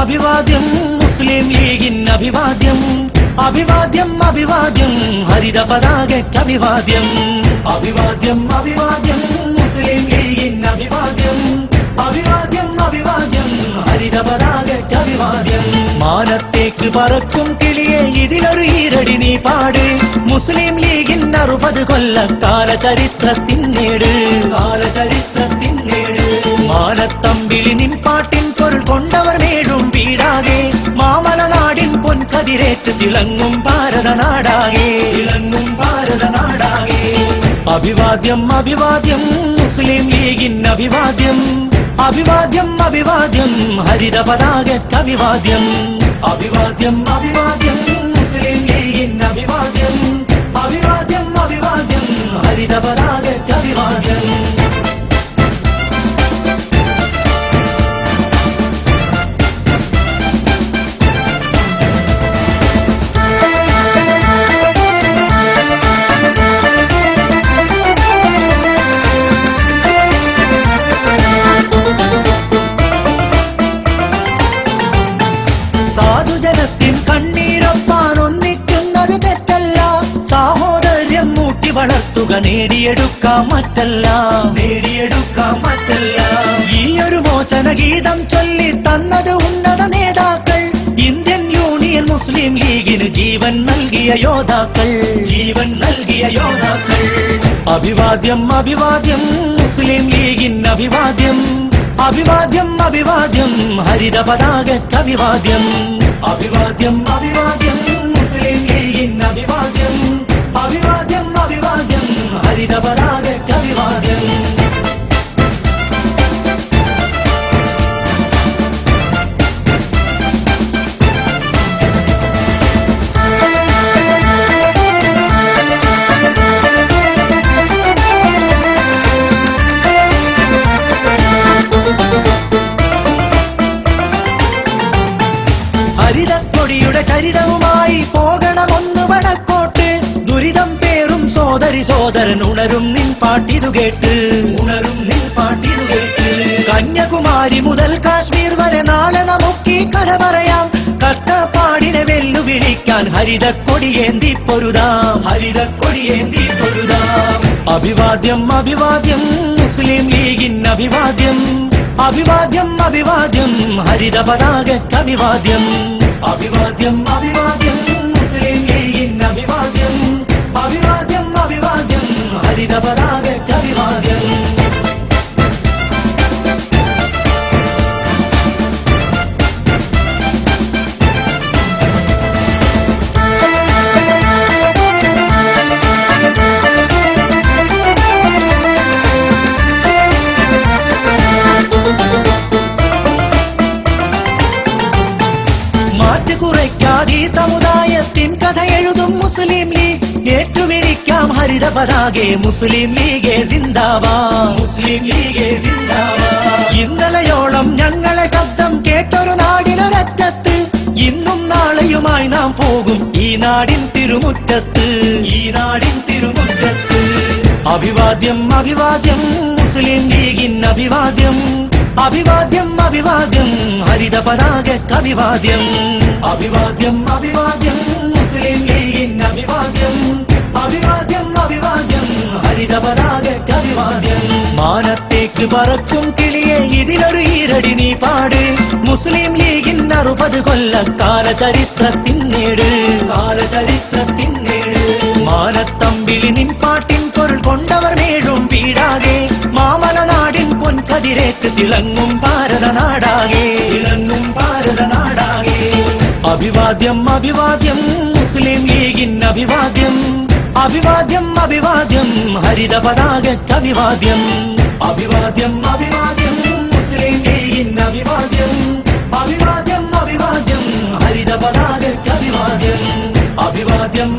അഭിവാദ്യം മുസ്ലിം ലീഗിന് അഭിവാദ്യം അഭിവാദ്യം അഭിവാദ്യം ഹരിത പതാകയ്ക്ക് അഭിവാദ്യം അഭിവാദ്യം അഭിവാദ്യം മുസ്ലിം ലീഗിന് അഭിവാദ്യം അഭിവാദ്യം അഭിവാദ്യം ഹരിത പതാകയ്ക്ക് അഭിവാദ്യം മാനത്തേക്ക് പറക്കും കിളിയെ ഇതിലൊരു ഈരടി നീ പാട് മുസ്ലിം ലീഗിൻ 60 കൊല്ലക്കാല ചരിത്രത്തിന്നേട് മാനത്തമ്പിളി നിൻ പാട്ടിൻ പൊരുൾ കൊണ്ടവർ നേടും വീടാകെ മാമലനാടിൻ പൊൻകതിരേറ്റ് തിളങ്ങും ഭാരത നാടാകെ അഭിവാദ്യം അഭിവാദ്യം മുസ്ലിം ലീഗിൻ അഭിവാദ്യം അഭിവാദ്യം അഭിവാദ്യം ഹരിത പതാകയ്ക്ക് അഭിവാദ്യം അഭിവാദ്യം അഭിവാദ്യം മുസ്ലിം ലീഗിൻ അഭിവാദ്യം അഭിവാദ്യം അഭിവാദ്യം ഹരിത പതാകയ്ക്ക് അഭിവാദ്യം സാധുജനത്തിൻ കണ്ണീരൊപ്പാൻ ഒന്നിക്കുന്നത് തെറ്റല്ല സാഹോദര്യം മൂട്ടി വളർത്തുക നേടിയെടുക്കാം മറ്റല്ല ഈയൊരു മോചന ഗീതം ചൊല്ലി തന്നത് ഉന്നത നേതാക്കൾ ഇന്ത്യൻ യൂണിയൻ മുസ്ലിം ലീഗിന് ജീവൻ നൽകിയ യോദ്ധാക്കൾ അഭിവാദ്യം അഭിവാദ്യം മുസ്ലിം ലീഗിന് അഭിവാദ്യം അഭിവാദ്യം അഭിവാദ്യം ഹരിത പതാകയ്ക്ക് അഭിവാദ്യം അഭിവാദ്യം അഭിവാദ്യം മുസ്ലിം ലീഗിന് അഭിവാദ്യം അഭിവാദ്യം അഭിവാദ്യം ഹരിത പതാകയ്ക്ക് അഭിവാദ്യം ഹരിതക്കൊടിയുടെ ചരിതവുമായി പോകണമൊന്നു വടക്കോട്ട് ദുരിതം പേറും സോദരി സോദരൻ ഉണരും നിൻ പാട്ടിതു കേട്ട് കന്യാകുമാരി മുതൽ കാശ്മീർ വരെ നാളെ നമുക്കീ കഥ പറയാം കഷ്ടപ്പാടിനെ വെല്ലുവിളിക്കാൻ ഹരിതക്കൊടിയേന്തി പൊരുതാം അഭിവാദ്യം അഭിവാദ്യം മുസ്ലിം ലീഗിന് അഭിവാദ്യം അഭിവാദ്യം അഭിവാദ്യം ഹരിത പതാകയ്ക്ക് അഭിവാദ്യം അഭിവാദ്യം അഭിവാദ്യം മുസ്ലിം ലീഗിന് അഭിവാദ്യം അഭിവാദ്യം അഭിവാദ്യം ഹരിത പതാകയ്ക്ക് അഭിവാദ്യം കുറയ്ക്കാതെ സമുദായത്തിൻ കഥ എഴുതും മുസ്ലിം ലീഗ് ഏറ്റുപിടിക്കാം ഹരിത പതാകെ മുസ്ലിം ലീഗേ സിന്ദാബാദ് ഇന്നലെയോളം ഞങ്ങളെ ശബ്ദം കേട്ടൊരു നാടിനൊരറ്റത്ത് ഇന്നും നാളെയുമായി നാം പോകും ഈ നാടിൻ തിരുമുറ്റത്ത് അഭിവാദ്യം അഭിവാദ്യം മുസ്ലിം ലീഗിന് അഭിവാദ്യം അഭിവാദ്യം അഭിവാദ്യം ഹരിത പതാകയ്ക്ക് അഭിവാദ്യം അഭിവാദ്യം അഭിവാദ്യം മുസ്ലിം ലീഗിന് അഭിവാദ്യം അഭിവാദ്യം അഭിവാദ്യം ഹരിത പതാകയ്ക്ക് അഭിവാദ്യം മാനത്തേക്ക് പറക്കും കിളിയെ ഇതിലൊരു ഈരടി നീ പാട് മുസ്ലിം ലീഗിൻ 60 കൊല്ലക്കാല ചരിത്രത്തിന്നേട് മാനത്തമ്പിളി നിൻ പാട്ടിൻ പൊരുൾ കൊണ്ടവർ നേടും വീടാകെ മാമലനാടിൻ പൊൻകതിരേറ്റ് തിളങ്ങും ഭാരത നാടാകെ അഭിവാദ്യം അഭിവാദ്യം മുസ്ലിം ലീഗിന് അഭിവാദ്യം അഭിവാദ്യം അഭിവാദ്യം ഹരിത പതാകയ്ക്ക് അഭിവാദ്യം അഭിവാദ്യം അഭിവാദ്യം മുസ്ലിം ലീഗിന് അഭിവാദ്യം അഭിവാദ്യം അഭിവാദ്യം ഹരിത പതാകയ്ക്ക് അഭിവാദ്യം അഭിവാദ്യം